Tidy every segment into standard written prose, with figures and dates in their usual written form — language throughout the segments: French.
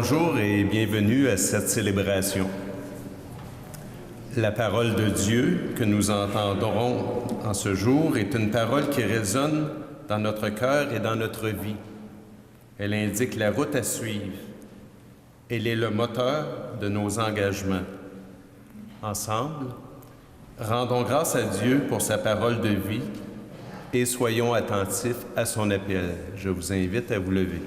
bonjour et bienvenue à cette célébration. La parole de Dieu que nous entendrons en ce jour est une parole qui résonne dans notre cœur et dans notre vie. Elle indique la route à suivre. Elle est le moteur de nos engagements. Ensemble, rendons grâce à Dieu pour sa parole de vie et soyons attentifs à son appel. Je vous invite à vous lever.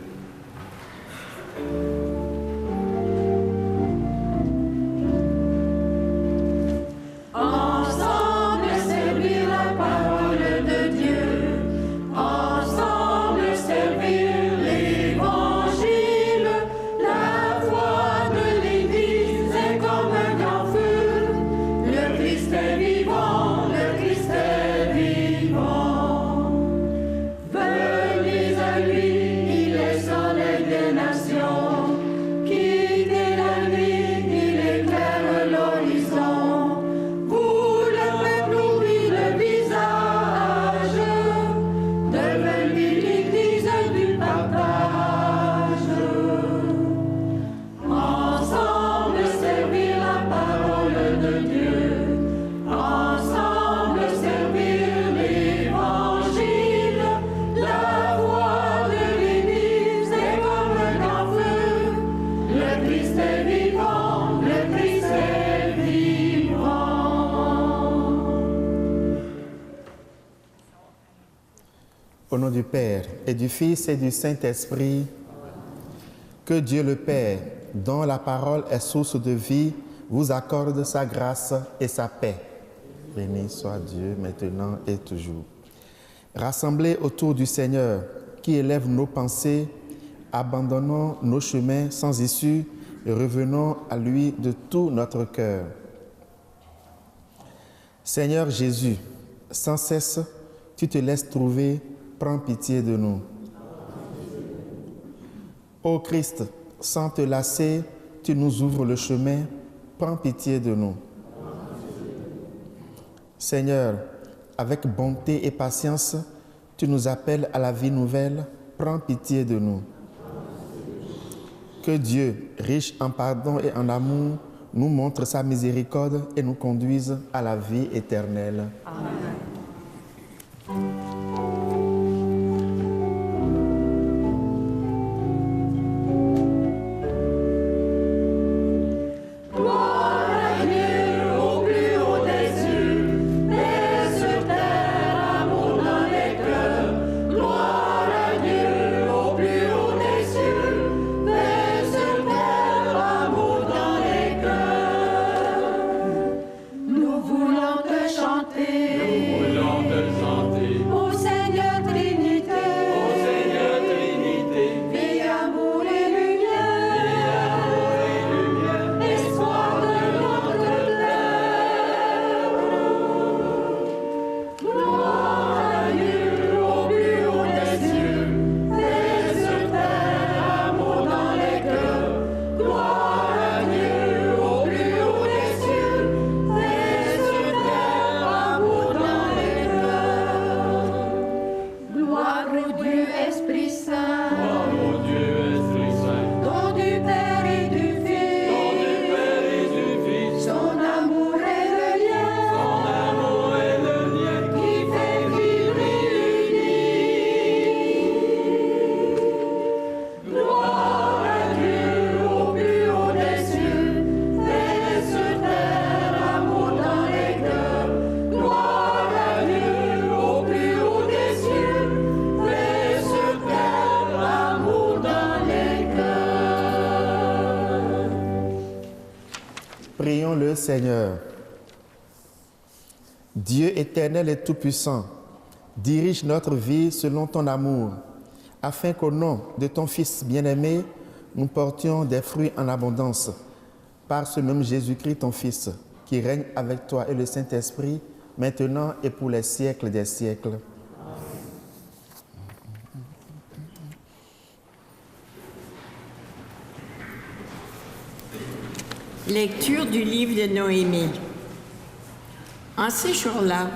Au nom du Père, et du Fils, et du Saint-Esprit, que Dieu le Père, dont la parole est source de vie, vous accorde sa grâce et sa paix. Béni soit Dieu, maintenant et toujours. Rassemblés autour du Seigneur, qui élève nos pensées, abandonnons nos chemins sans issue et revenons à lui de tout notre cœur. Seigneur Jésus, sans cesse, tu te laisses trouver. Prends pitié de nous. Ô Christ, sans te lasser, tu nous ouvres le chemin. Prends pitié de nous. Seigneur, avec bonté et patience, tu nous appelles à la vie nouvelle. Prends pitié de nous. Que Dieu, riche en pardon et en amour, nous montre sa miséricorde et nous conduise à la vie éternelle. Amen. Prions le Seigneur. Dieu éternel et tout-puissant, dirige notre vie selon ton amour, afin qu'au nom de ton Fils bien-aimé, nous portions des fruits en abondance. Par ce même Jésus-Christ, ton Fils, qui règne avec toi et le Saint-Esprit, maintenant et pour les siècles des siècles. Lecture du livre de Noémie. En ces jours-là,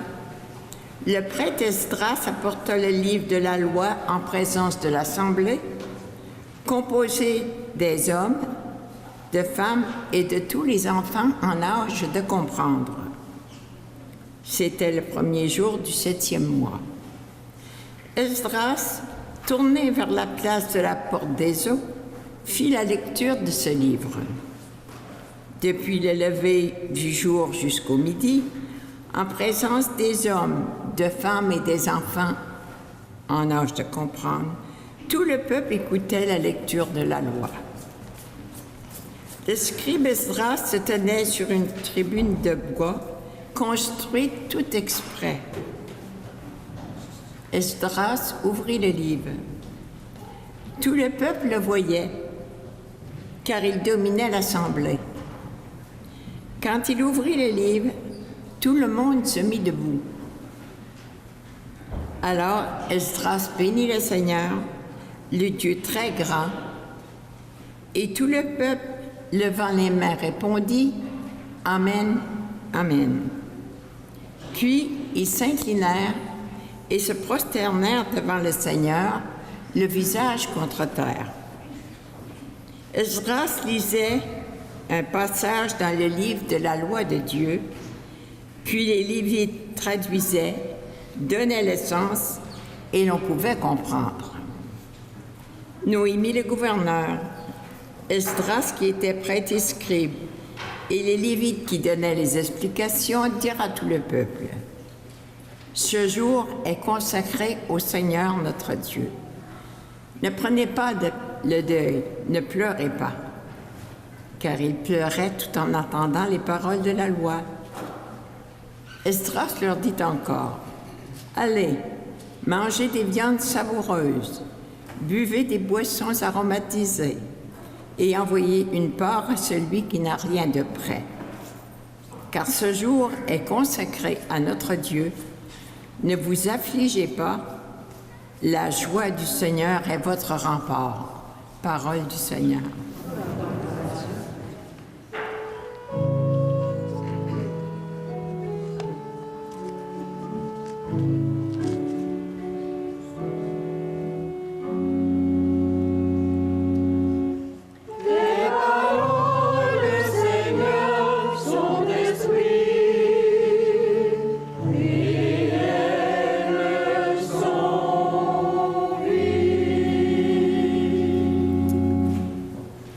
le prêtre Esdras apporta le livre de la loi en présence de l'Assemblée, composé des hommes de femmes et de tous les enfants en âge de comprendre. C'était le premier jour du 7e mois. Esdras, tourné vers la place de la Porte des Eaux, fit la lecture de ce livre. Depuis le lever du jour jusqu'au midi, en présence des hommes, de femmes et des enfants en âge de comprendre, tout le peuple écoutait la lecture de la loi. Le scribe Esdras se tenait sur une tribune de bois construite tout exprès. Esdras ouvrit le livre. Tout le peuple le voyait, car il dominait l'assemblée. Quand il ouvrit le livre, tout le monde se mit debout. Alors Esdras bénit le Seigneur, le Dieu très grand, et tout le peuple, levant les mains, répondit « Amen, Amen ». Puis ils s'inclinèrent et se prosternèrent devant le Seigneur, le visage contre terre. Esdras lisait un passage dans le livre de la loi de Dieu, puis les Lévites traduisaient, donnaient le sens et l'on pouvait comprendre. Noémie le gouverneur, Esdras qui était prêtre et scribe, et les Lévites qui donnaient les explications dirent à tout le peuple: ce jour est consacré au Seigneur notre Dieu. Ne prenez pas le deuil, ne pleurez pas. Car il pleurait tout en entendant les paroles de la loi. Esdras leur dit encore: allez, mangez des viandes savoureuses, buvez des boissons aromatisées, et envoyez une part à celui qui n'a rien de prêt. Car ce jour est consacré à notre Dieu. Ne vous affligez pas, la joie du Seigneur est votre rempart. Parole du Seigneur.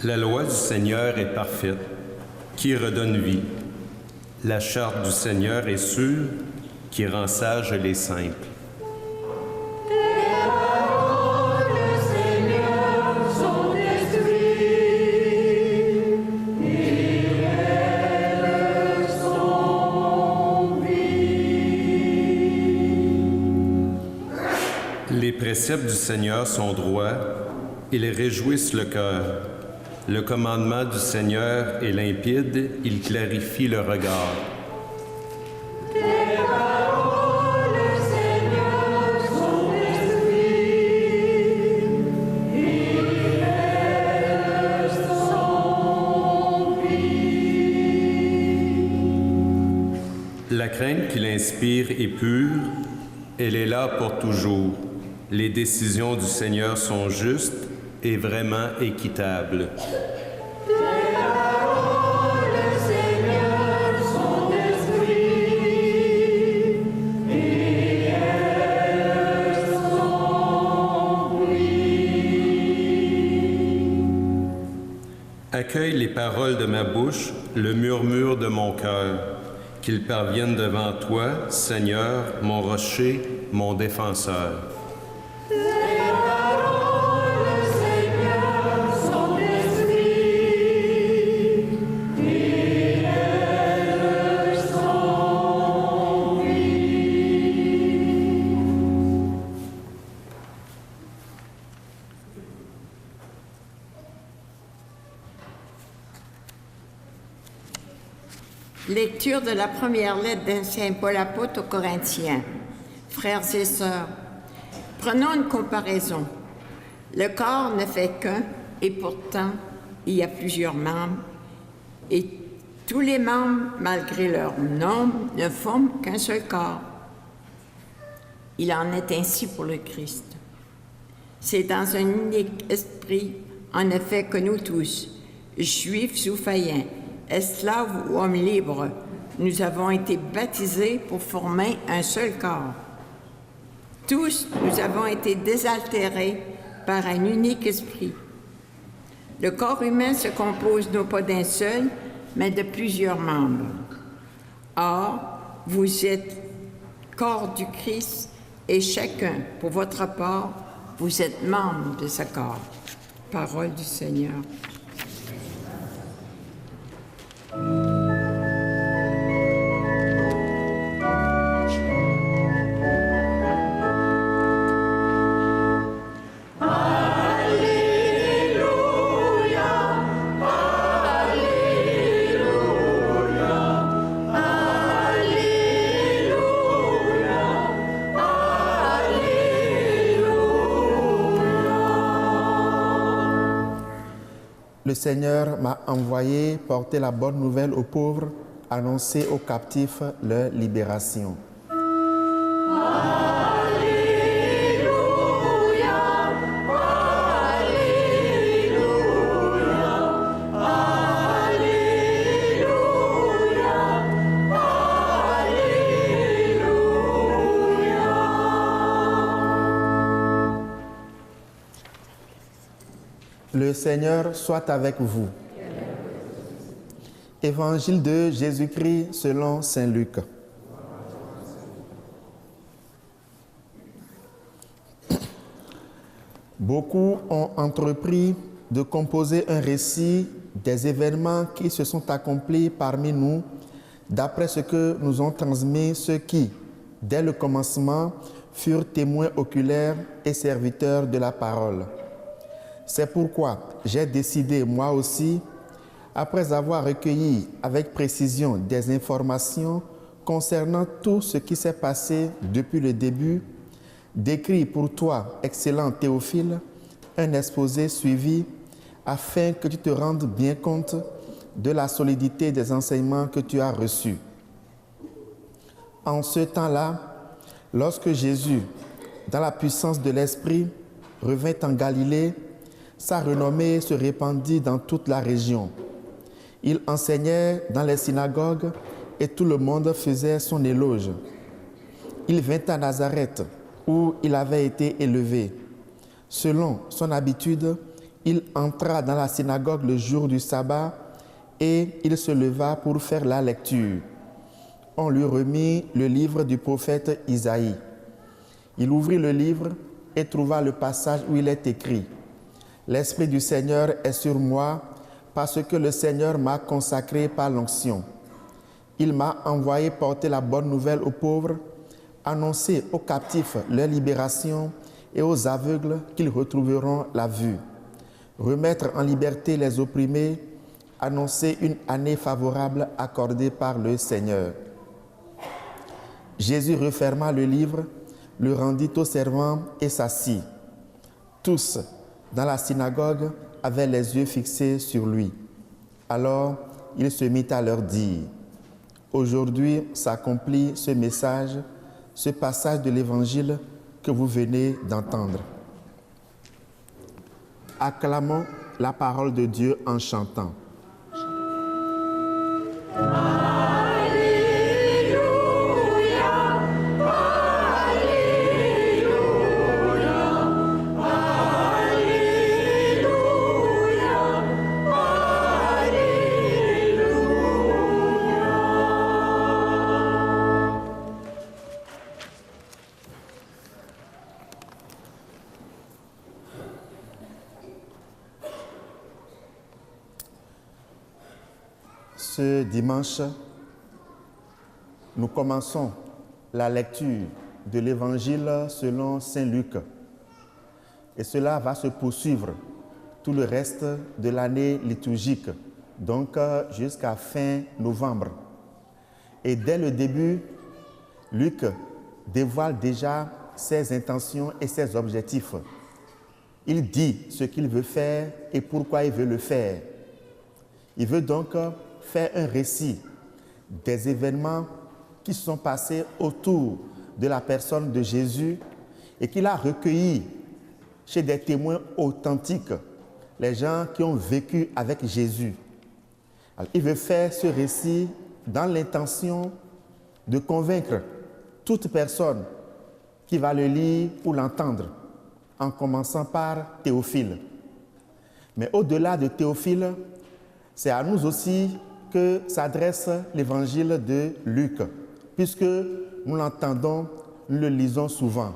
La loi du Seigneur est parfaite, qui redonne vie. La charte du Seigneur est sûre, qui rend sages les simples. Tes paroles, Seigneur, sont esprits, et elles sont vie. Les préceptes du Seigneur sont droits, ils réjouissent le cœur. Le commandement du Seigneur est limpide, il clarifie le regard. Tes paroles, Seigneur, sont esprits, et elles sont vie. La crainte qu'il inspire est pure, elle est là pour toujours. Les décisions du Seigneur sont justes et vraiment équitables. Tes paroles, Seigneur, sont esprits, et elles sont vie. Accueille les paroles de ma bouche, le murmure de mon cœur, qu'ils parviennent devant toi, Seigneur, mon rocher, mon défenseur. Lecture de la première lettre de Saint Paul apôtre aux Corinthiens. Frères et sœurs, prenons une comparaison. Le corps ne fait qu'un, et pourtant, il y a plusieurs membres, et tous les membres, malgré leur nombre, ne forment qu'un seul corps. Il en est ainsi pour le Christ. C'est dans un unique esprit, en effet, que nous tous, Juifs ou païens, esclaves ou hommes libres, nous avons été baptisés pour former un seul corps. Tous, nous avons été désaltérés par un unique esprit. Le corps humain se compose non pas d'un seul, mais de plusieurs membres. Or, vous êtes corps du Christ et chacun, pour votre part, vous êtes membre de ce corps. Parole du Seigneur. Le Seigneur m'a envoyé porter la bonne nouvelle aux pauvres, annoncer aux captifs leur libération. Le Seigneur soit avec vous. Évangile de Jésus-Christ selon saint Luc. Beaucoup ont entrepris de composer un récit des événements qui se sont accomplis parmi nous, d'après ce que nous ont transmis ceux qui, dès le commencement, furent témoins oculaires et serviteurs de la parole. C'est pourquoi j'ai décidé, moi aussi, après avoir recueilli avec précision des informations concernant tout ce qui s'est passé depuis le début, d'écrire pour toi, excellent Théophile, un exposé suivi afin que tu te rendes bien compte de la solidité des enseignements que tu as reçus. En ce temps-là, lorsque Jésus, dans la puissance de l'Esprit, revint en Galilée, sa renommée se répandit dans toute la région. Il enseignait dans les synagogues et tout le monde faisait son éloge. Il vint à Nazareth, où il avait été élevé. Selon son habitude, il entra dans la synagogue le jour du sabbat et il se leva pour faire la lecture. On lui remit le livre du prophète Isaïe. Il ouvrit le livre et trouva le passage où il est écrit: « L'Esprit du Seigneur est sur moi, parce que le Seigneur m'a consacré par l'onction. Il m'a envoyé porter la bonne nouvelle aux pauvres, annoncer aux captifs leur libération et aux aveugles qu'ils retrouveront la vue, remettre en liberté les opprimés, annoncer une année favorable accordée par le Seigneur. » Jésus referma le livre, le rendit aux servants et s'assit. Tous, dans la synagogue, avaient les yeux fixés sur lui. Alors, il se mit à leur dire: « Aujourd'hui s'accomplit ce message, ce passage de l'Évangile que vous venez d'entendre. » Acclamons la parole de Dieu en chantant. Ce dimanche, nous commençons la lecture de l'Évangile selon saint Luc. Et cela va se poursuivre tout le reste de l'année liturgique, donc jusqu'à fin novembre. Et dès le début, Luc dévoile déjà ses intentions et ses objectifs. Il dit ce qu'il veut faire et pourquoi il veut le faire. Il veut donc faire un récit des événements qui se sont passés autour de la personne de Jésus et qu'il a recueillis chez des témoins authentiques les gens qui ont vécu avec Jésus. Alors, il veut faire ce récit dans l'intention de convaincre toute personne qui va le lire ou l'entendre, en commençant par Théophile. Mais au-delà de Théophile, c'est à nous aussi que s'adresse l'évangile de Luc, puisque nous l'entendons, nous le lisons souvent.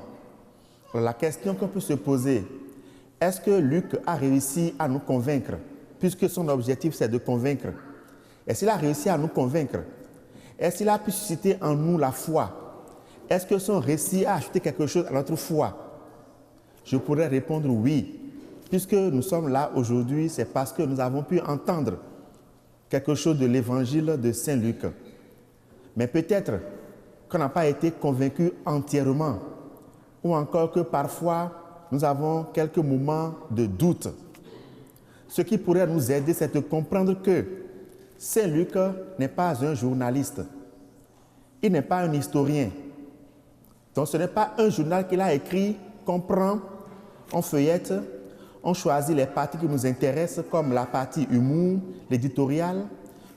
Alors, la question qu'on peut se poser, est-ce que Luc a réussi à nous convaincre, puisque son objectif c'est de convaincre? Est-ce qu'il a réussi à nous convaincre? Est-ce qu'il a pu susciter en nous la foi? Est-ce que son récit a ajouté quelque chose à notre foi? Je pourrais répondre oui. Puisque nous sommes là aujourd'hui, c'est parce que nous avons pu entendre quelque chose de l'évangile de Saint Luc. Mais peut-être qu'on n'a pas été convaincu entièrement, ou encore que parfois nous avons quelques moments de doute. Ce qui pourrait nous aider, c'est de comprendre que Saint Luc n'est pas un journaliste. Il n'est pas un historien. Donc ce n'est pas un journal qu'il a écrit qu'on prend, on feuillette, on choisit les parties qui nous intéressent, comme la partie humour, l'éditorial,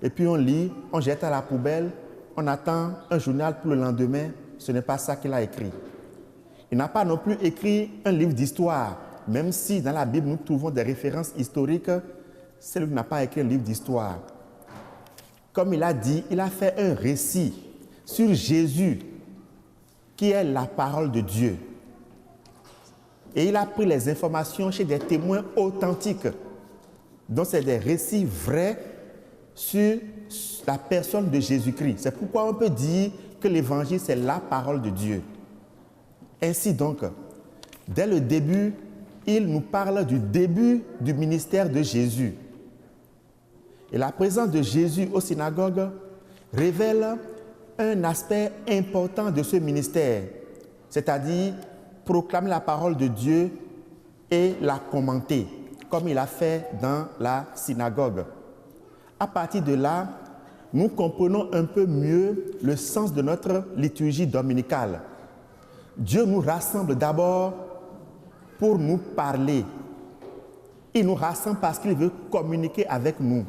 et puis on lit, on jette à la poubelle, on attend un journal pour le lendemain. Ce n'est pas ça qu'il a écrit. Il n'a pas non plus écrit un livre d'histoire, même si dans la Bible nous trouvons des références historiques. Saint Luc n'a pas écrit un livre d'histoire. Comme il a dit, il a fait un récit sur Jésus, qui est la parole de Dieu. Et il a pris les informations chez des témoins authentiques. Donc c'est des récits vrais sur la personne de Jésus-Christ. C'est pourquoi on peut dire que l'évangile, c'est la parole de Dieu. Ainsi donc, dès le début, il nous parle du début du ministère de Jésus. Et la présence de Jésus aux synagogues révèle un aspect important de ce ministère, c'est-à-dire proclamer la parole de Dieu et la commenter, comme il a fait dans la synagogue. À partir de là, nous comprenons un peu mieux le sens de notre liturgie dominicale. Dieu nous rassemble d'abord pour nous parler. Il nous rassemble parce qu'il veut communiquer avec nous.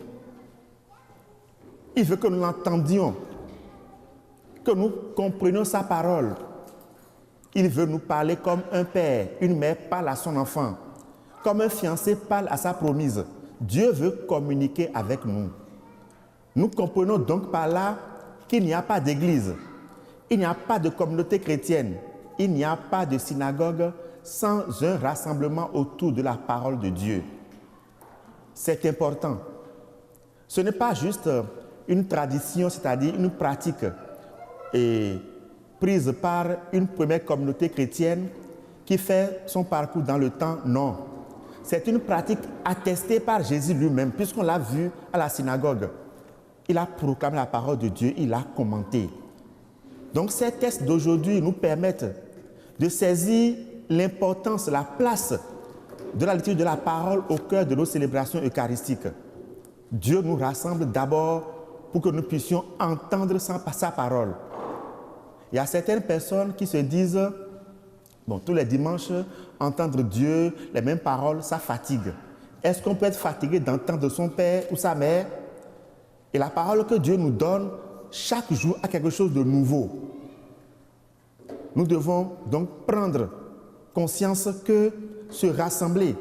Il veut que nous l'entendions, que nous comprenions sa parole. Il veut nous parler comme un père, une mère parle à son enfant, comme un fiancé parle à sa promise. Dieu veut communiquer avec nous. Nous comprenons donc par là qu'il n'y a pas d'église, il n'y a pas de communauté chrétienne, il n'y a pas de synagogue sans un rassemblement autour de la parole de Dieu. C'est important. Ce n'est pas juste une tradition, c'est-à-dire une pratique prise par une première communauté chrétienne qui fait son parcours dans le temps. Non. C'est une pratique attestée par Jésus lui-même, puisqu'on l'a vu à la synagogue. Il a proclamé la parole de Dieu, il a commenté. Donc ces textes d'aujourd'hui nous permettent de saisir l'importance, la place de la lecture de la parole au cœur de nos célébrations eucharistiques. Dieu nous rassemble d'abord pour que nous puissions entendre sa parole. Il y a certaines personnes qui se disent, bon, tous les dimanches, entendre Dieu, les mêmes paroles, ça fatigue. Est-ce qu'on peut être fatigué d'entendre son père ou sa mère? Et la parole que Dieu nous donne, chaque jour, a quelque chose de nouveau. Nous devons donc prendre conscience que se rassembler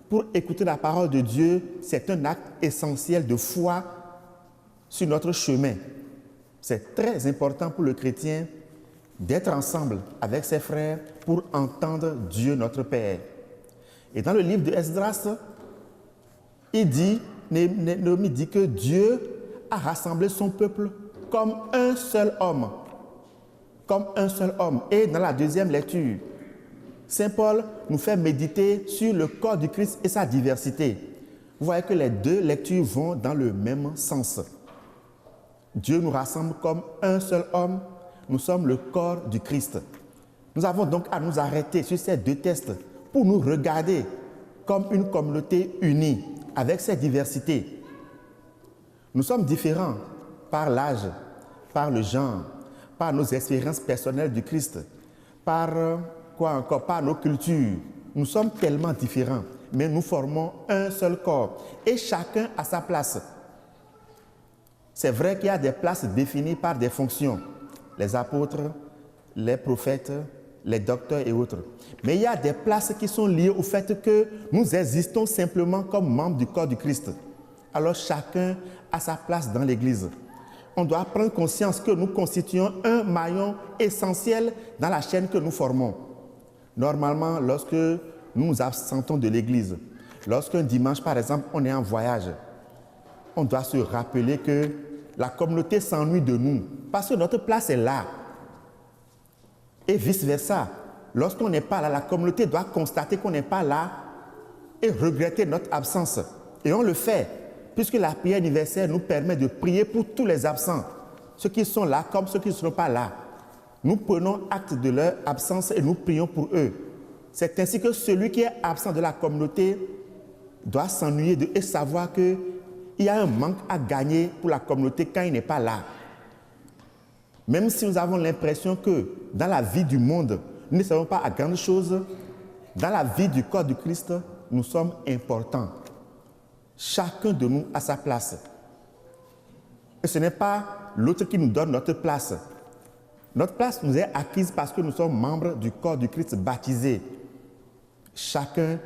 pour écouter la parole de Dieu, c'est un acte essentiel de foi sur notre chemin. C'est très important pour le chrétien d'être ensemble avec ses frères pour entendre Dieu notre Père. Et dans le livre de Esdras, Néhémie dit que Dieu a rassemblé son peuple comme un seul homme. Comme un seul homme. Et dans la deuxième lecture, Saint Paul nous fait méditer sur le corps du Christ et sa diversité. Vous voyez que les deux lectures vont dans le même sens. Dieu nous rassemble comme un seul homme. Nous sommes le corps du Christ. Nous avons donc à nous arrêter sur ces deux textes pour nous regarder comme une communauté unie avec ses diversités. Nous sommes différents par l'âge, par le genre, par nos expériences personnelles du Christ, par quoi encore, par nos cultures. Nous sommes tellement différents. mais nous formons un seul corps. Et chacun a sa place. C'est vrai qu'il y a des places définies par des fonctions. Les apôtres, les prophètes, les docteurs et autres. Mais il y a des places qui sont liées au fait que nous existons simplement comme membres du corps du Christ. Alors chacun a sa place dans l'Église. On doit prendre conscience que nous constituons un maillon essentiel dans la chaîne que nous formons. Normalement, lorsque nous nous absentons de l'Église, lorsqu'un dimanche, par exemple, on est en voyage, on doit se rappeler que la communauté s'ennuie de nous parce que notre place est là. Et vice-versa. Lorsqu'on n'est pas là, la communauté doit constater qu'on n'est pas là et regretter notre absence. Et on le fait, puisque la prière universelle nous permet de prier pour tous les absents, ceux qui sont là comme ceux qui ne seront pas là. Nous prenons acte de leur absence et nous prions pour eux. C'est ainsi que celui qui est absent de la communauté doit s'ennuyer et savoir qu'il y a un manque à gagner pour la communauté quand il n'est pas là. Même si nous avons l'impression que dans la vie du monde, nous ne servons pas à grandes choses, dans la vie du corps du Christ, nous sommes importants. Chacun de nous a sa place. Et ce n'est pas l'autre qui nous donne notre place. Notre place nous est acquise parce que nous sommes membres du corps du Christ baptisé. Chacun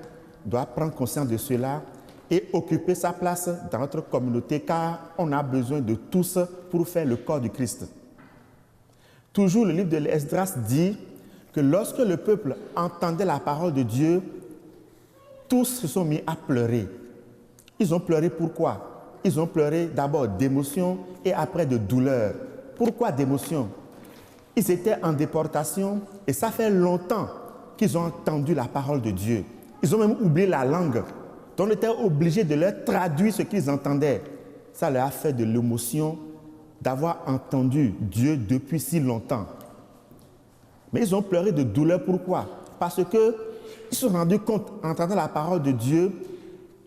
doit prendre conscience de cela et occuper sa place dans notre communauté car on a besoin de tous pour faire le corps du Christ. Toujours le livre de l'Esdras dit que lorsque le peuple entendait la parole de Dieu, tous se sont mis à pleurer. Ils ont pleuré pourquoi? Ils ont pleuré d'abord d'émotion et après de douleur. Pourquoi d'émotion? Ils étaient en déportation et ça fait longtemps qu'ils ont entendu la parole de Dieu. Ils ont même oublié la langue. Donc on était obligé de leur traduire ce qu'ils entendaient. Ça leur a fait de l'émotion d'avoir entendu Dieu depuis si longtemps. Mais ils ont pleuré de douleur. Pourquoi? Parce qu'ils se sont rendus compte, en entendant la parole de Dieu,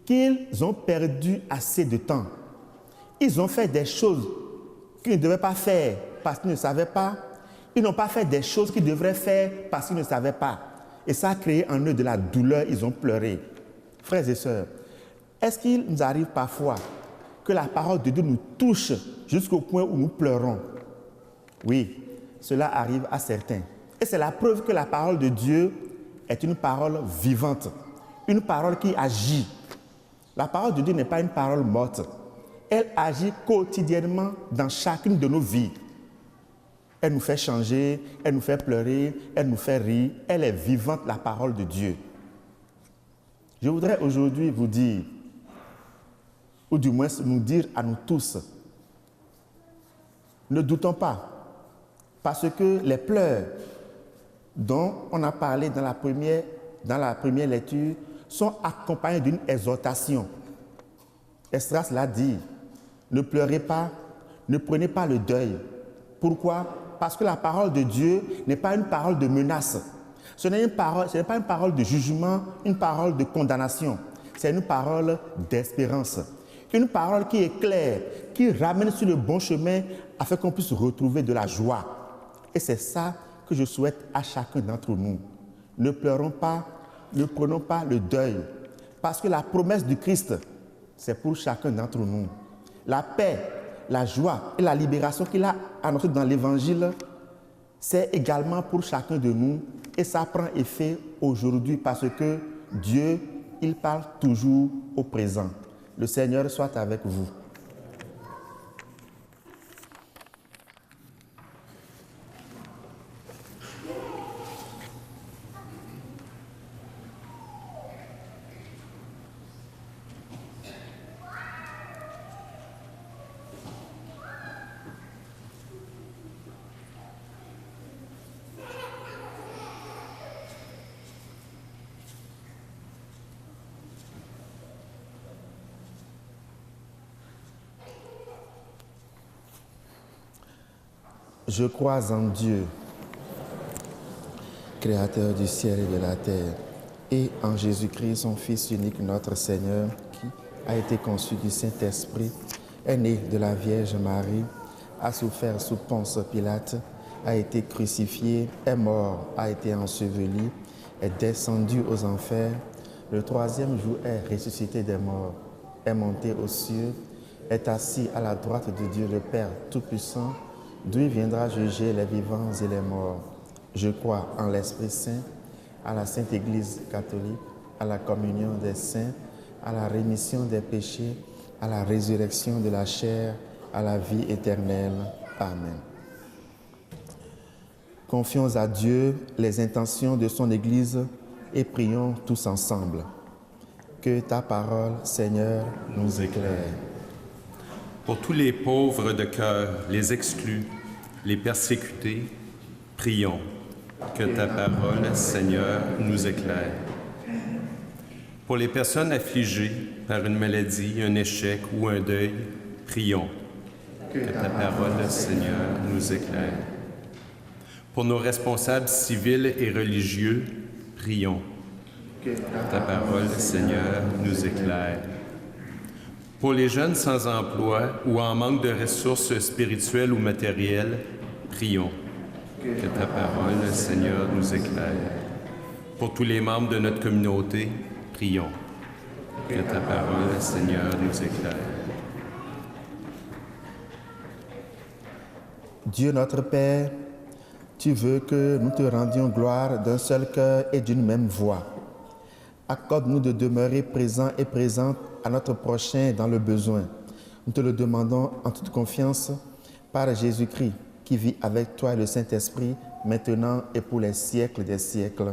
qu'ils ont perdu assez de temps. Ils ont fait des choses qu'ils ne devaient pas faire parce qu'ils ne savaient pas. Ils n'ont pas fait des choses qu'ils devraient faire parce qu'ils ne savaient pas. Et ça a créé en eux de la douleur, ils ont pleuré. Frères et sœurs, est-ce qu'il nous arrive parfois que la parole de Dieu nous touche jusqu'au point où nous pleurons? Oui, cela arrive à certains. Et c'est la preuve que la parole de Dieu est une parole vivante, une parole qui agit. La parole de Dieu n'est pas une parole morte. Elle agit quotidiennement dans chacune de nos vies. Elle nous fait changer, elle nous fait pleurer, elle nous fait rire. Elle est vivante, la parole de Dieu. Je voudrais aujourd'hui vous dire, ou du moins nous dire à nous tous, ne doutons pas, parce que les pleurs dont on a parlé dans la première lecture sont accompagnés d'une exhortation. Esdras l'a dit, ne pleurez pas, ne prenez pas le deuil. Pourquoi? Parce que la parole de Dieu n'est pas une parole de menace. Ce n'est pas une parole de jugement, une parole de condamnation. C'est une parole d'espérance. Une parole qui est claire, qui ramène sur le bon chemin afin qu'on puisse retrouver de la joie. Et c'est ça que je souhaite à chacun d'entre nous. Ne pleurons pas, ne prenons pas le deuil. Parce que la promesse du Christ, c'est pour chacun d'entre nous. La paix, la joie et la libération qu'il a annoncée dans l'Évangile, c'est également pour chacun de nous. Et ça prend effet aujourd'hui parce que Dieu, il parle toujours au présent. Le Seigneur soit avec vous. Je crois en Dieu, Créateur du ciel et de la terre, et en Jésus-Christ, son Fils unique, notre Seigneur, qui a été conçu du Saint-Esprit, est né de la Vierge Marie, a souffert sous Ponce Pilate, a été crucifié, est mort, a été enseveli, est descendu aux enfers, le troisième jour est ressuscité des morts, est monté aux cieux, est assis à la droite de Dieu le Père Tout-Puissant, d'où il viendra juger les vivants et les morts. Je crois en l'Esprit Saint, à la Sainte Église catholique, à la communion des saints, à la rémission des péchés, à la résurrection de la chair, à la vie éternelle. Amen. Confions à Dieu les intentions de son Église et prions tous ensemble. Que ta parole, Seigneur, nous éclaire. Pour tous les pauvres de cœur, les exclus, les persécutés, prions. Que ta parole, Seigneur, nous éclaire. Pour les personnes affligées par une maladie, un échec ou un deuil, prions. Que ta parole, Seigneur, nous éclaire. Pour nos responsables civils et religieux, prions. Que ta parole, Seigneur, nous éclaire. Pour les jeunes sans emploi ou en manque de ressources spirituelles ou matérielles, prions. Que ta parole, Seigneur, nous éclaire. Pour tous les membres de notre communauté, prions. Que ta parole, Seigneur, nous éclaire. Dieu notre Père, tu veux que nous te rendions gloire d'un seul cœur et d'une même voix. Accorde-nous de demeurer présents et présentes à notre prochain dans le besoin. Nous te le demandons en toute confiance par Jésus-Christ, qui vit avec toi et le Saint-Esprit, maintenant et pour les siècles des siècles.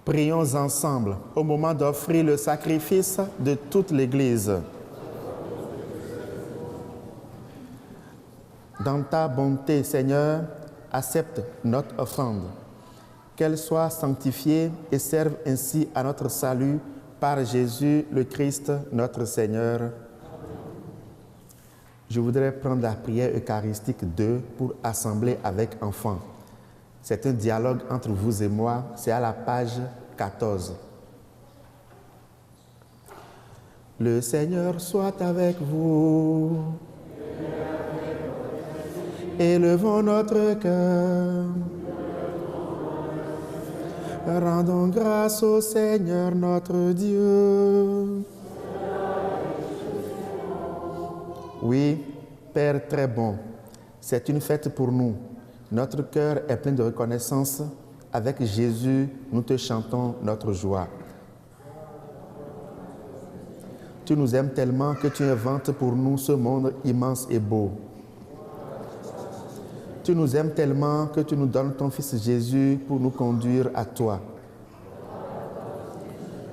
Prions ensemble au moment d'offrir le sacrifice de toute l'Église. Dans ta bonté, Seigneur, accepte notre offrande, qu'elle soit sanctifiée et serve ainsi à notre salut par Jésus le Christ, notre Seigneur. Je voudrais prendre la prière eucharistique 2 pour assembler avec enfants. C'est un dialogue entre vous et moi, c'est à la page 14. Le Seigneur soit avec vous. Élevons notre cœur. Rendons grâce au Seigneur notre Dieu. Oui, Père très bon, c'est une fête pour nous. Notre cœur est plein de reconnaissance. Avec Jésus, nous te chantons notre joie. Tu nous aimes tellement que tu inventes pour nous ce monde immense et beau. Tu nous aimes tellement que tu nous donnes ton Fils Jésus pour nous conduire à toi.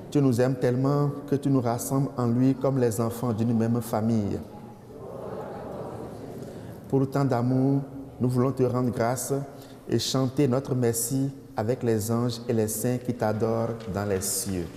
Tu nous aimes tellement que tu nous rassembles en lui comme les enfants d'une même famille. Pour tant d'amour, nous voulons te rendre grâce et chanter notre merci avec les anges et les saints qui t'adorent dans les cieux.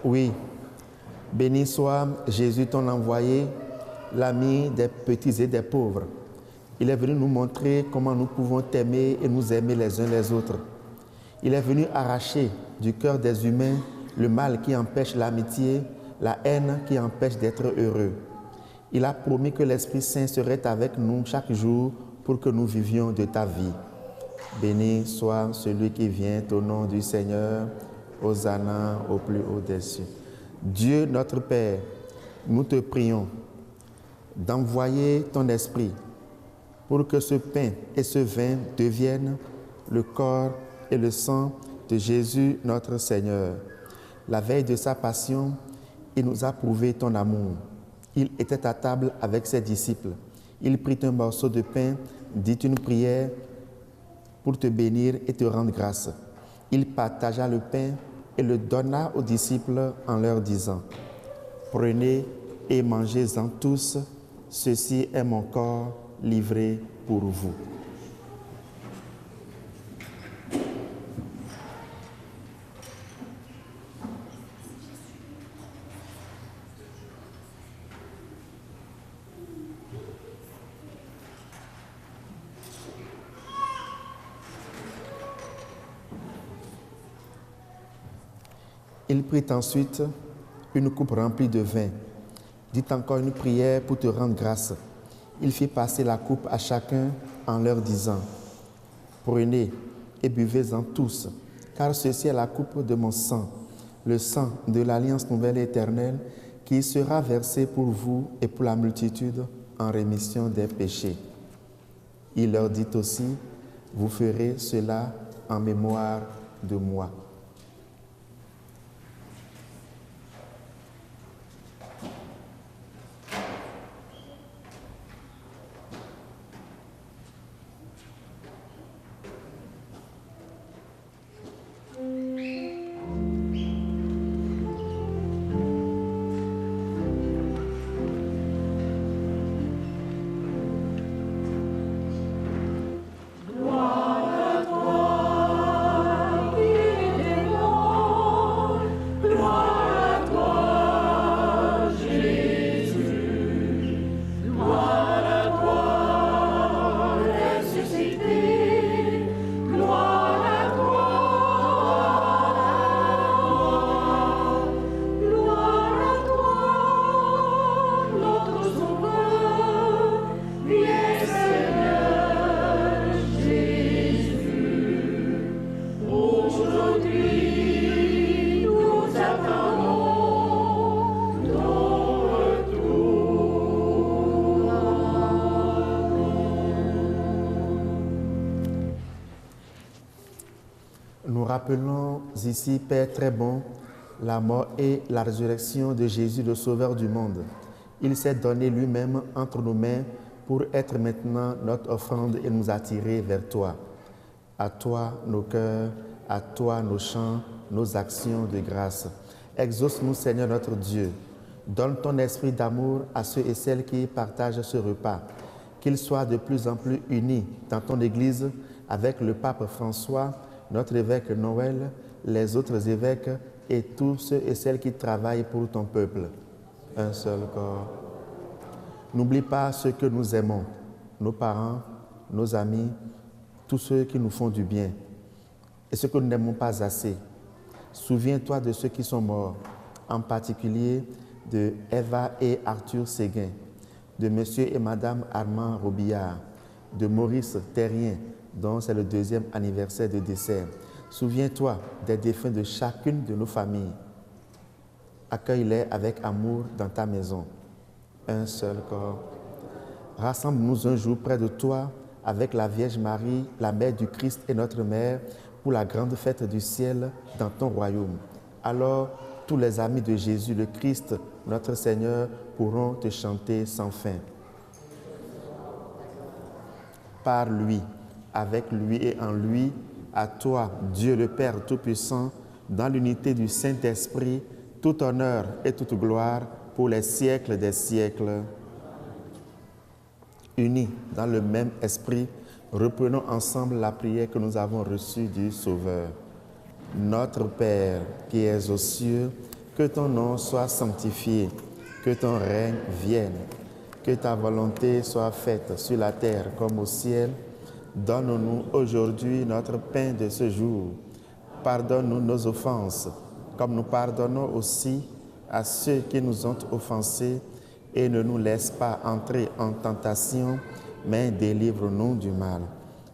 Oui, béni soit Jésus ton envoyé, l'ami des petits et des pauvres. Il est venu nous montrer comment nous pouvons t'aimer et nous aimer les uns les autres. Il est venu arracher du cœur des humains le mal qui empêche l'amitié, la haine qui empêche d'être heureux. Il a promis que l'Esprit Saint serait avec nous chaque jour pour que nous vivions de ta vie. Béni soit celui qui vient au nom du Seigneur. Hosanna au plus haut des cieux. Dieu notre Père, nous te prions d'envoyer ton esprit pour que ce pain et ce vin deviennent le corps et le sang de Jésus notre Seigneur. La veille de sa passion, il nous a prouvé ton amour. Il était à table avec ses disciples. Il prit un morceau de pain, dit une prière pour te bénir et te rendre grâce. Il partagea le pain et le donna aux disciples en leur disant : « Prenez et mangez-en tous, ceci est mon corps livré pour vous. » Il prit ensuite une coupe remplie de vin, dit encore une prière pour te rendre grâce. Il fit passer la coupe à chacun en leur disant : « Prenez et buvez-en tous, car ceci est la coupe de mon sang, le sang de l'alliance nouvelle et éternelle, qui sera versé pour vous et pour la multitude en rémission des péchés. » Il leur dit aussi : « Vous ferez cela en mémoire de moi. » rappelons ici, Père très bon, la mort et la résurrection de Jésus, le Sauveur du monde. Il s'est donné lui-même entre nos mains pour être maintenant notre offrande et nous attirer vers toi. À toi nos cœurs, à toi nos chants, nos actions de grâce. Exauce-nous, Seigneur notre Dieu. Donne ton esprit d'amour à ceux et celles qui partagent ce repas. Qu'ils soient de plus en plus unis dans ton Église avec le pape François, notre évêque Noël, les autres évêques et tous ceux et celles qui travaillent pour ton peuple. Un seul corps. N'oublie pas ceux que nous aimons, nos parents, nos amis, tous ceux qui nous font du bien et ceux que nous n'aimons pas assez. Souviens-toi de ceux qui sont morts, en particulier de Eva et Arthur Séguin, de Monsieur et Madame Armand Robillard, de Maurice Terrien, dont c'est le 2e anniversaire de décès. Souviens-toi des défunts de chacune de nos familles. Accueille-les avec amour dans ta maison. Un seul corps. Rassemble-nous un jour près de toi avec la Vierge Marie, la Mère du Christ et notre Mère, pour la grande fête du ciel dans ton royaume. Alors, tous les amis de Jésus le Christ, notre Seigneur, pourront te chanter sans fin. Par lui, avec lui et en lui, à toi, Dieu le Père Tout-Puissant, dans l'unité du Saint-Esprit, tout honneur et toute gloire pour les siècles des siècles. Unis dans le même esprit, reprenons ensemble la prière que nous avons reçue du Sauveur. Notre Père qui es aux cieux, que ton nom soit sanctifié, que ton règne vienne, que ta volonté soit faite sur la terre comme au ciel. Donne-nous aujourd'hui notre pain de ce jour. Pardonne-nous nos offenses, comme nous pardonnons aussi à ceux qui nous ont offensés, et ne nous laisse pas entrer en tentation, mais délivre-nous du mal.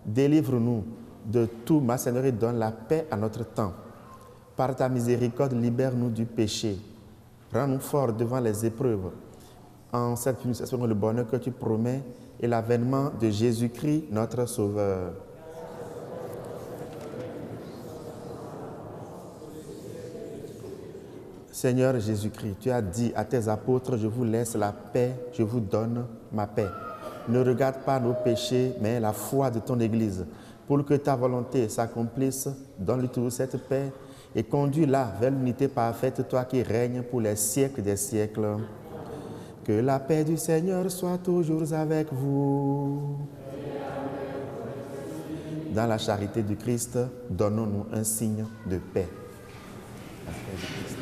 Délivre-nous de tout mal, Seigneur, et donne la paix à notre temps. Par ta miséricorde, libère-nous du péché. Rends-nous forts devant les épreuves. En cette initiation, le bonheur que tu promets et l'avènement de Jésus-Christ, notre Sauveur. Seigneur Jésus-Christ, tu as dit à tes apôtres, je vous laisse la paix, je vous donne ma paix. Ne regarde pas nos péchés, mais la foi de ton Église. Pour que ta volonté s'accomplisse, donne-lui toujours cette paix et conduis-la vers l'unité parfaite, toi qui règnes pour les siècles des siècles. Que la paix du Seigneur soit toujours avec vous. Dans la charité du Christ, donnons-nous un signe de paix. La paix du Christ.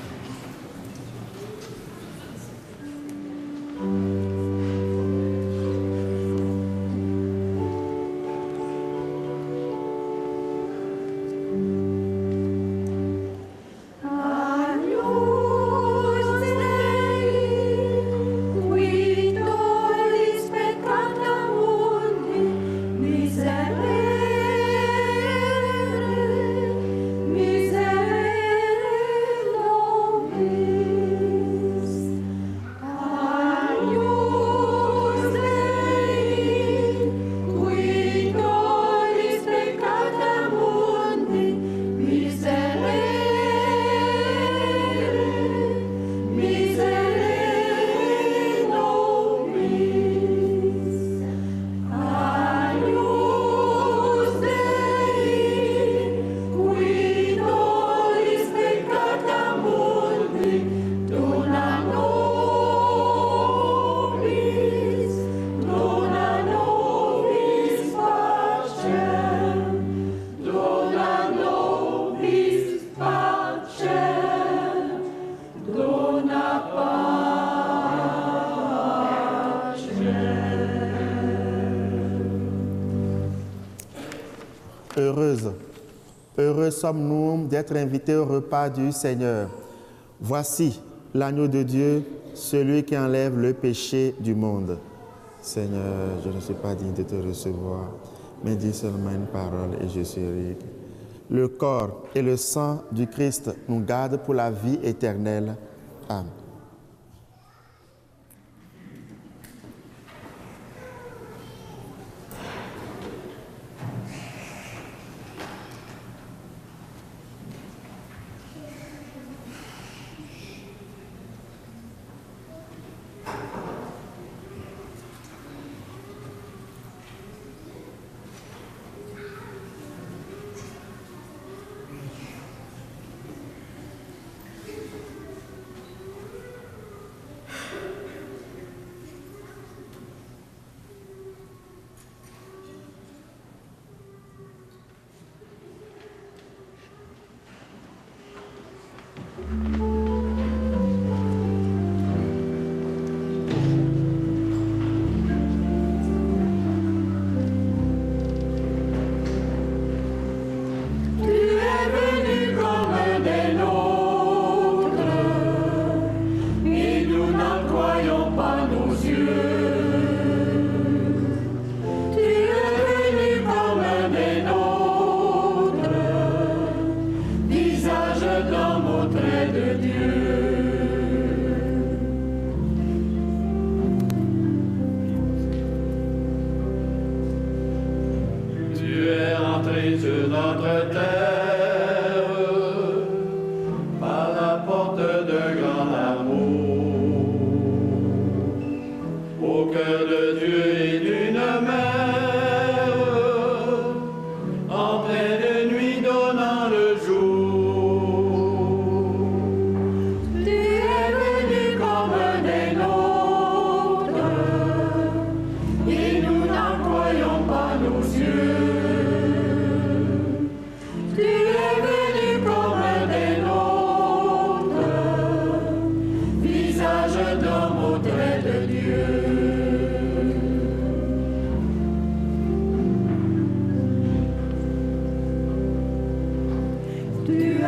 Heureux sommes-nous d'être invités au repas du Seigneur. Voici l'agneau de Dieu, celui qui enlève le péché du monde. Seigneur, je ne suis pas digne de te recevoir, mais dis seulement une parole et je serai. Le corps et le sang du Christ nous gardent pour la vie éternelle. Amen.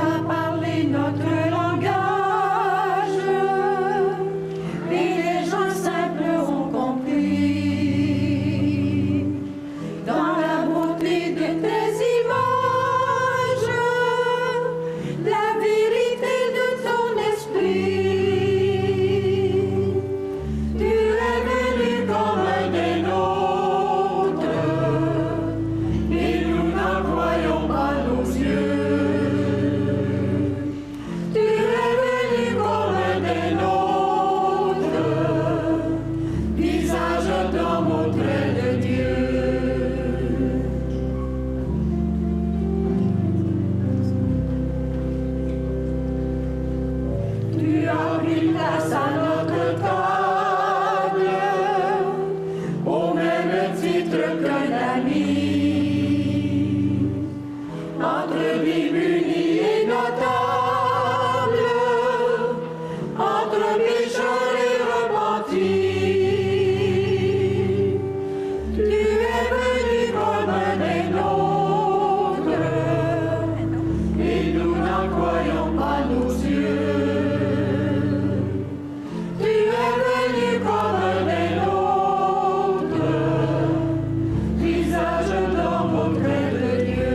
a parlé notre langage, et les gens simples ont compris. Dans la beauté de tes images, la vérité de ton esprit, tu es venu comme un des nôtres, et nous n'en croyons pas nos yeux. Tu es venu comme un des nôtres, visage d'homme auprès de Dieu. Tu as pris place à notre table, au même titre qu'un ami. Entre démunis et notables, entre pécheurs et repentis, tu es venu comme un des nôtres, et nous n'en croyons pas nos yeux. Tu es venu comme un des nôtres, visage d'homme auprès de Dieu.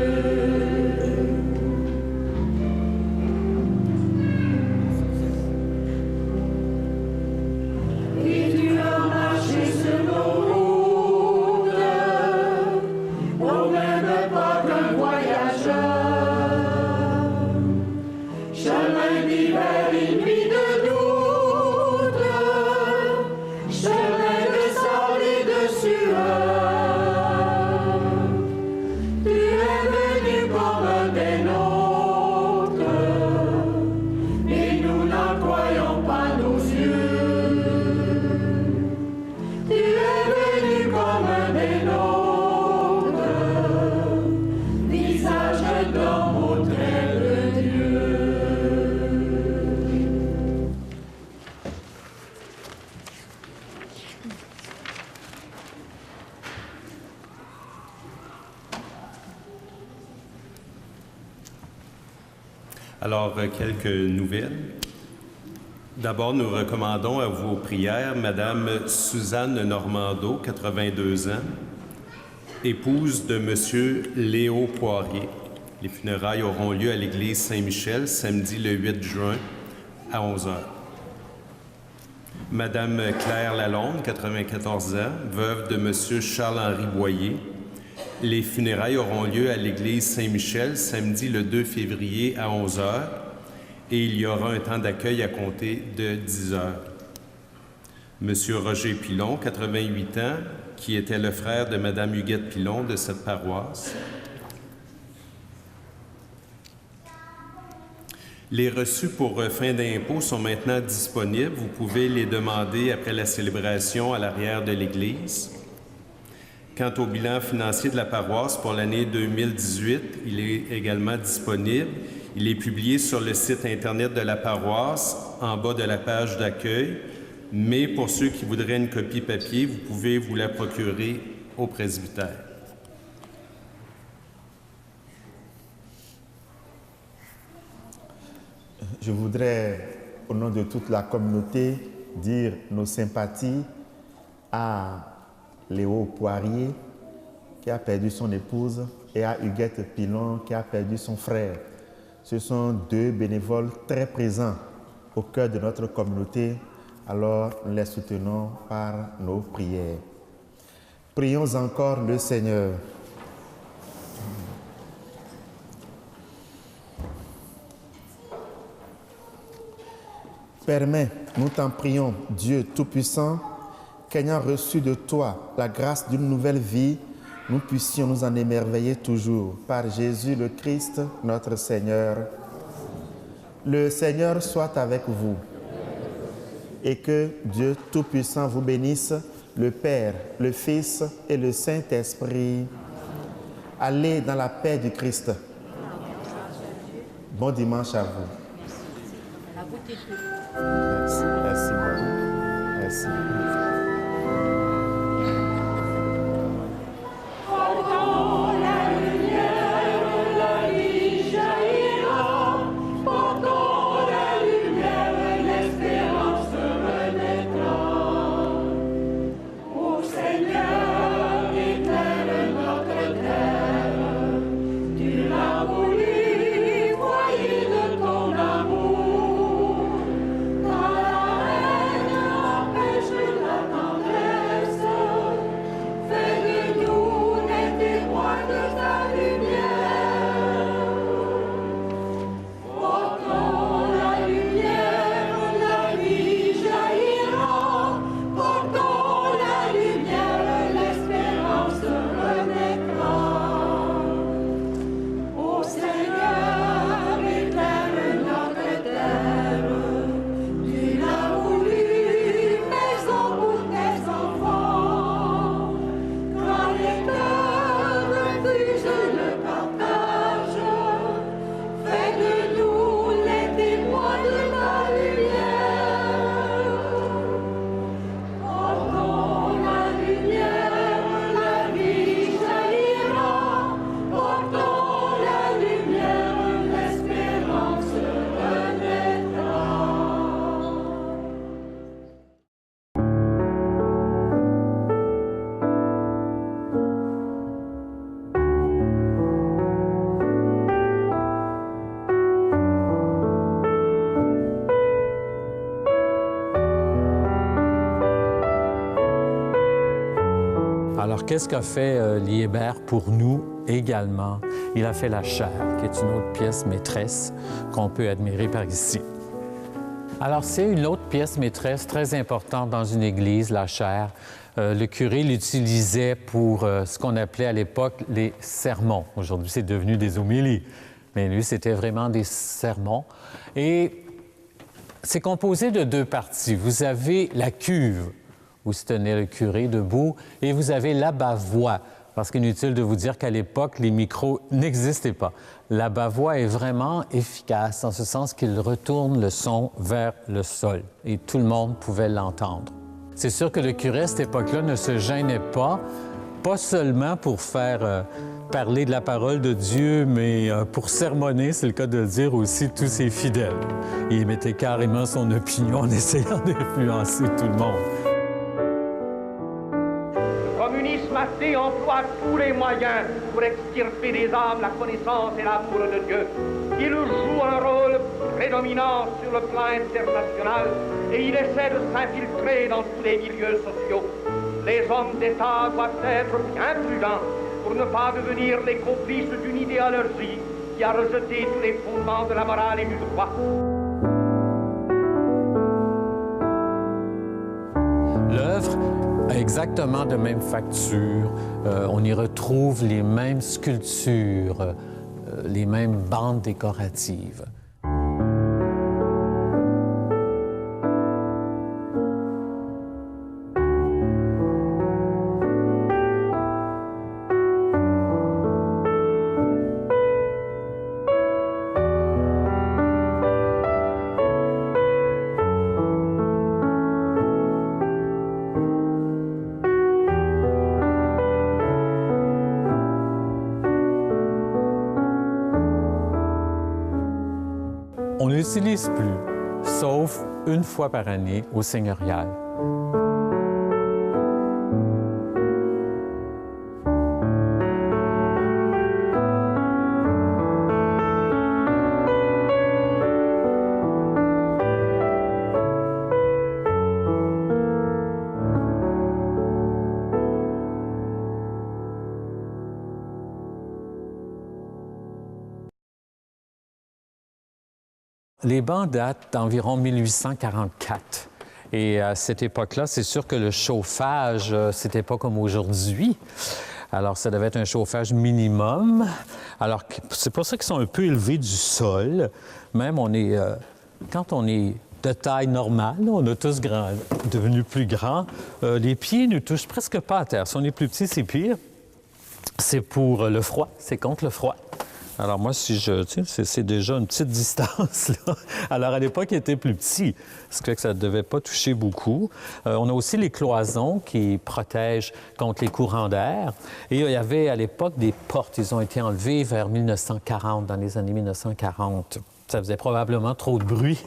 Et tu as marché sur nos routes, au même pas qu'un voyageur. Chemin d'hiver et nuit de doute, chemin de sable et de sueur. Tu es venu comme un des nôtres, et nous n'en croyons pas nos yeux. Tu es venu comme un des nôtres, visage d'homme auprès de Dieu. Alors, quelques nouvelles. D'abord, nous recommandons à vos prières Madame Suzanne Normando, 82 ans, épouse de Monsieur Léo Poirier. Les funérailles auront lieu à l'église Saint-Michel, samedi le 8 juin à 11h. Madame Claire Lalonde, 94 ans, veuve de Monsieur Charles-Henri Boyer. Les funérailles auront lieu à l'église Saint-Michel, samedi le 2 février à 11h, et il y aura un temps d'accueil à compter de 10h. Monsieur Roger Pilon, 88 ans, qui était le frère de Madame Huguette Pilon de cette paroisse. Les reçus pour fin d'impôt sont maintenant disponibles. Vous pouvez les demander après la célébration à l'arrière de l'église. Quant au bilan financier de la paroisse pour l'année 2018, il est également disponible. Il est publié sur le site Internet de la paroisse, en bas de la page d'accueil. Mais pour ceux qui voudraient une copie papier, vous pouvez vous la procurer au presbytère. Je voudrais, au nom de toute la communauté, dire nos sympathies à Léo Poirier, qui a perdu son épouse, et à Huguette Pilon, qui a perdu son frère. Ce sont deux bénévoles très présents au cœur de notre communauté, alors nous les soutenons par nos prières. Prions encore le Seigneur. Permets, nous t'en prions, Dieu Tout-Puissant, qu'ayant reçu de toi la grâce d'une nouvelle vie, nous puissions nous en émerveiller toujours par Jésus le Christ, notre Seigneur. Le Seigneur soit avec vous et que Dieu Tout-Puissant vous bénisse, le Père, le Fils et le Saint-Esprit. Allez dans la paix du Christ. Bon dimanche à vous. Merci, merci beaucoup. Merci. Quand la lumière, la vie jaillira, Alors, qu'est-ce qu'a fait Liébert pour nous également? Il a fait la chaire, qui est une autre pièce maîtresse qu'on peut admirer par ici. Alors, c'est une autre pièce maîtresse très importante dans une église, la chaire. Le curé l'utilisait pour ce qu'on appelait à l'époque les sermons. Aujourd'hui, c'est devenu des homélies. Mais lui, c'était vraiment des sermons. Et c'est composé de deux parties. Vous avez la cuve, où se tenait le curé debout, et vous avez l'abat-voix, parce qu'inutile de vous dire qu'à l'époque, les micros n'existaient pas. L'abat-voix est vraiment efficace, en ce sens qu'il retourne le son vers le sol, et tout le monde pouvait l'entendre. C'est sûr que le curé, à cette époque-là, ne se gênait pas seulement pour faire parler de la parole de Dieu, mais pour sermonner, c'est le cas de dire aussi, tous ses fidèles. Il mettait carrément son opinion en essayant d'influencer tout le monde. Le communisme athée emploie tous les moyens pour extirper des âmes la connaissance et l'amour de Dieu. Il joue un rôle prédominant sur le plan international et il essaie de s'infiltrer dans tous les milieux sociaux. Les hommes d'État doivent être bien prudents pour ne pas devenir les complices d'une idéologie qui a rejeté tous les fondements de la morale et du droit. L'œuvre a exactement de même facture. On y retrouve les mêmes sculptures, les mêmes bandes décoratives. On ne l'utilise plus, sauf une fois par année au seigneurial. Les bancs datent d'environ 1844. Et à cette époque-là, c'est sûr que le chauffage, c'était pas comme aujourd'hui. Alors, ça devait être un chauffage minimum. Alors, c'est pour ça qu'ils sont un peu élevés du sol. Même, quand on est de taille normale, on a tous devenu plus grands, les pieds ne touchent presque pas à terre. Si on est plus petit, c'est pire. C'est pour le froid, c'est contre le froid. Alors moi, c'est déjà une petite distance, là. Alors à l'époque, il était plus petit, ce qui fait que ça ne devait pas toucher beaucoup. On a aussi les cloisons qui protègent contre les courants d'air. Et il y avait à l'époque des portes. Ils ont été enlevées vers 1940, dans les années 1940. Ça faisait probablement trop de bruit.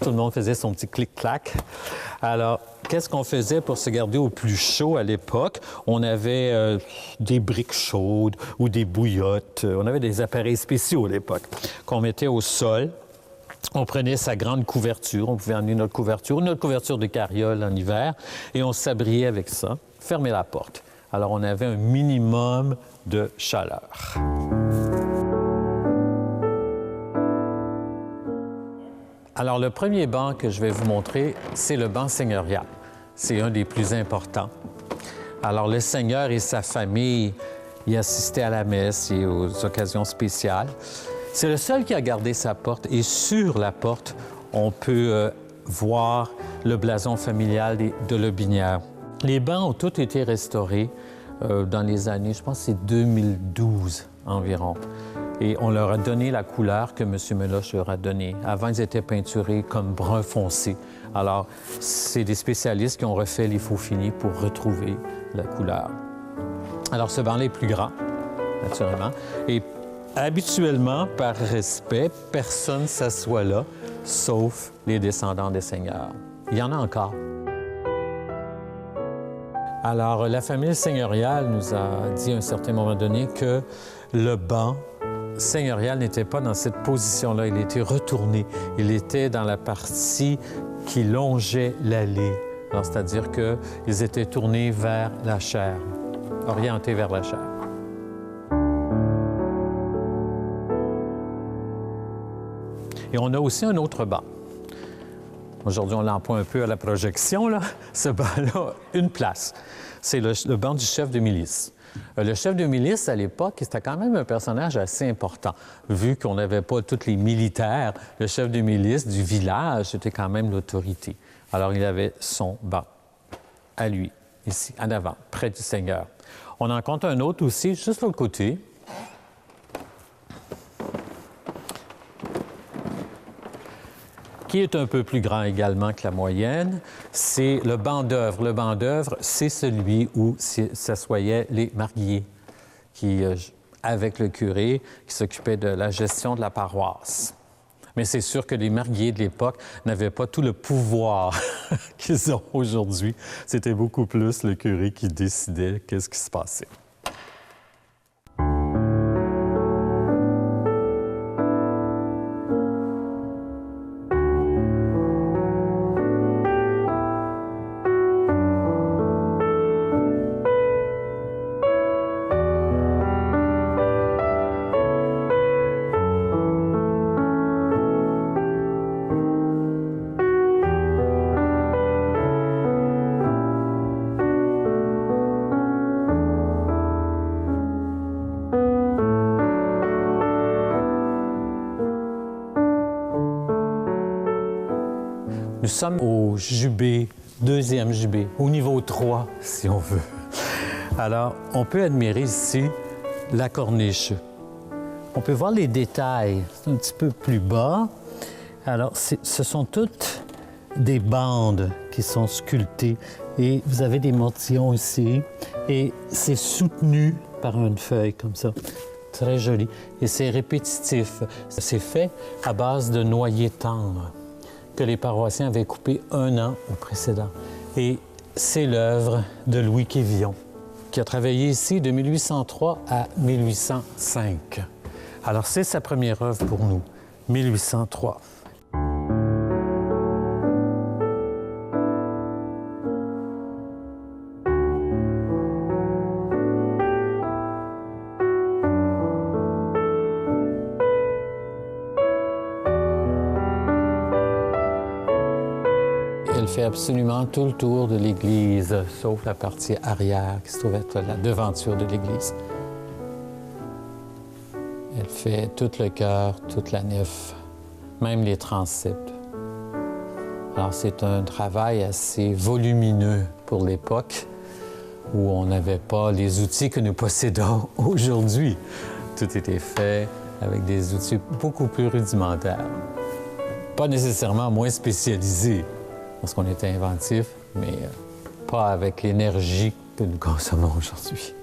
Tout le monde faisait son petit clic-clac. Alors, qu'est-ce qu'on faisait pour se garder au plus chaud à l'époque? On avait des briques chaudes ou des bouillottes. On avait des appareils spéciaux à l'époque qu'on mettait au sol. On prenait sa grande couverture. On pouvait emmener notre couverture de carriole en hiver, et on s'abriait avec ça. Fermer la porte. Alors, on avait un minimum de chaleur. Alors, le premier banc que je vais vous montrer, c'est le banc seigneurial. C'est un des plus importants. Alors, le seigneur et sa famille y assistaient à la messe et aux occasions spéciales. C'est le seul qui a gardé sa porte, et sur la porte, on peut voir le blason familial de Lobinière. Les bancs ont tous été restaurés dans les années, je pense que c'est 2012 environ. Et on leur a donné la couleur que M. Meloche leur a donnée. Avant, ils étaient peinturés comme brun foncé. Alors, c'est des spécialistes qui ont refait les faux finis pour retrouver la couleur. Alors, ce banc-là est plus grand, naturellement. Et habituellement, par respect, personne ne s'assoit là, sauf les descendants des seigneurs. Il y en a encore. Alors, la famille seigneuriale nous a dit à un certain moment donné que le banc seigneurial n'était pas dans cette position-là. Il était retourné. Il était dans la partie qui longeait l'allée. Alors, c'est-à-dire qu'ils étaient tournés vers la chaire. orienté vers la chair. Et on a aussi un autre banc. Aujourd'hui, on l'emploie un peu à la projection, là. Ce banc-là a une place. C'est le banc du chef de milice. Le chef de milice, à l'époque, c'était quand même un personnage assez important. Vu qu'on n'avait pas tous les militaires, le chef de milice du village était quand même l'autorité. Alors, il avait son banc à lui, ici, en avant, près du Seigneur. On en compte un autre aussi, juste de l'autre côté. Qui est un peu plus grand également que la moyenne, c'est le banc d'œuvre. Le banc d'œuvre, c'est celui où s'assoyaient les mariés, qui, avec le curé, qui s'occupaient de la gestion de la paroisse. Mais c'est sûr que les mariés de l'époque n'avaient pas tout le pouvoir qu'ils ont aujourd'hui. C'était beaucoup plus le curé qui décidait qu'est-ce qui se passait. Nous sommes au jubé, deuxième jubé, au niveau 3, si on veut. Alors, on peut admirer ici la corniche. On peut voir les détails, c'est un petit peu plus bas. Alors, ce sont toutes des bandes qui sont sculptées. Et vous avez des mortillons ici. Et c'est soutenu par une feuille comme ça. Très joli. Et c'est répétitif. C'est fait à base de noyer tendre que les paroissiens avaient coupé 1 an au précédent. Et c'est l'œuvre de Louis Quévillon, qui a travaillé ici de 1803 à 1805. Alors, c'est sa première œuvre pour nous, 1803. Elle fait absolument tout le tour de l'église, sauf la partie arrière qui se trouve être la devanture de l'église. Elle fait tout le chœur, toute la nef, même les transepts. Alors c'est un travail assez volumineux pour l'époque où on n'avait pas les outils que nous possédons aujourd'hui. Tout était fait avec des outils beaucoup plus rudimentaires. Pas nécessairement moins spécialisés, parce qu'on était inventif, mais pas avec l'énergie que nous consommons aujourd'hui.